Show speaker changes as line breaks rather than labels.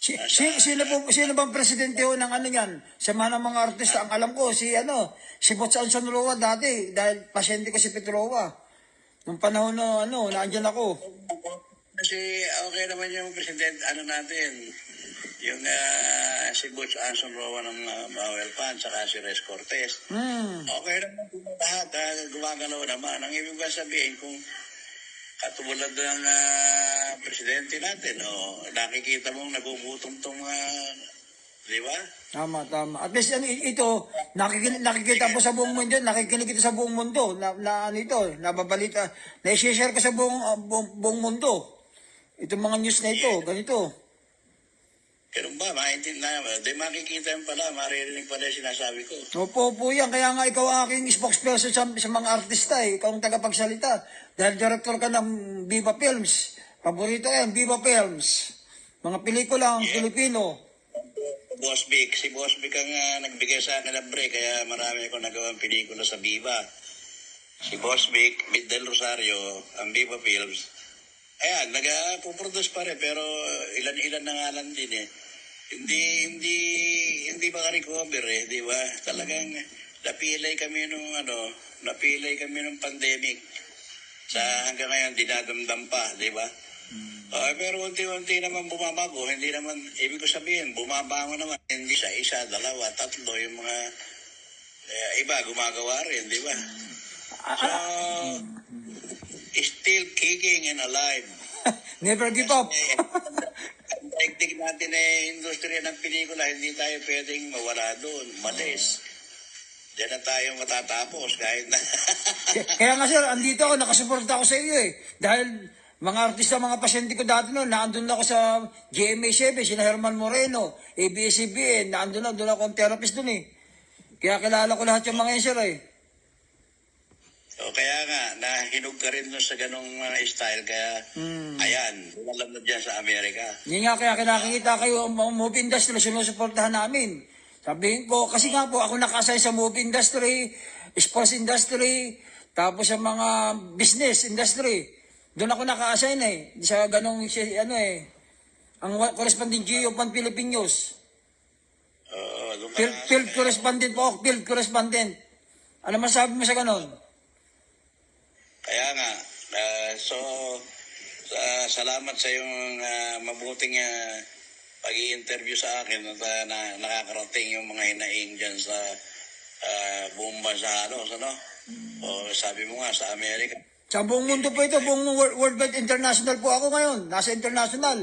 Sino bang presidente ho ng ano yan? Samahan ng mga artista. Ang alam ko, si Bots Alson Roa dati, dahil pasyente ko si Petrova. Nung panahon na, naandyan ako.
Kasi okay naman yung president, natin, yung si Butch Anson Roa ng Bawel Pan, saka si Res Cortez. Okay naman po lahat, gumagalaw naman. Ang ibig ba sabihin, kung katulad ng presidente natin, nakikita mong nagugutom tong, di ba?
Tama. At least ito, nakikita po sa buong mundo, nakikinig ito sa buong mundo, nababalita, na-share ko sa buong mundo. Itong mga news na ito, ganito.
Ganun ba? Di makikita yun pala, maririnig pala yung sinasabi ko.
Opo yan. Kaya nga ikaw ang aking spokesperson sa mga artista. Ikaw ang tagapagsalita. Dahil director ka ng Viva Films. Paborito yan, Viva Films. Mga pelikula ang Pilipino.
Boss Vic. Si Boss Vic ang nagbigay sa akin ng break, kaya marami akong nagawang pelikula sa Viva. Si Boss Vic, Mid Del Rosario, ang Viva Films. Ayan, nag-produce pa rin, pero ilan-ilan na nga lang din eh. Hindi maka-recover eh, di ba? Talagang napilay kami nung pandemic. Hanggang ngayon, dinadamdam pa, di ba? Pero unti-unti naman bumabago. Hindi naman, ibig ko sabihin, bumabango naman. Hindi isa, dalawa, tatlo, yung mga iba gumagawa rin, di ba? So, still kicking and alive.
Never give up.
Ang teknik natin industriya ng pelikula, hindi tayo pwedeng mawala doon. Malis. Diyan na tayo matatapos kahit na.
Kaya nga sir, andito ako, nakasuporta ako sa iyo eh. Dahil mga artista, mga pasyente ko dati noon, naandun ako sa GMA7, sina Herman Moreno, ABS-CBN, doon ako ang therapist doon eh. Kaya kilala ko lahat yung mga yan sir eh.
Kaya nga, nahinog ka rin sa ganong style, kaya ayan, alam na dyan sa Amerika.
Yan nga, kaya kinakita kayo ang movie industry, sinusuportahan namin. Sabihin ko, kasi nga po, ako nakasay sa movie industry, sports industry, tapos sa mga business industry. Doon ako naka-assign eh, sa ganong, ang correspondent Gio Pan Filipinos. Field correspondent po, field correspondent. Ano masabi mo sa ganon?
Kaya nga, salamat sa iyong mabuting pag-i-interview sa akin at nakakarating yung mga hinaing dyan sa buong bansa, sabi mo nga, sa Amerika.
Sa buong mundo po ito, buong worldwide international po ako ngayon. Nasa international.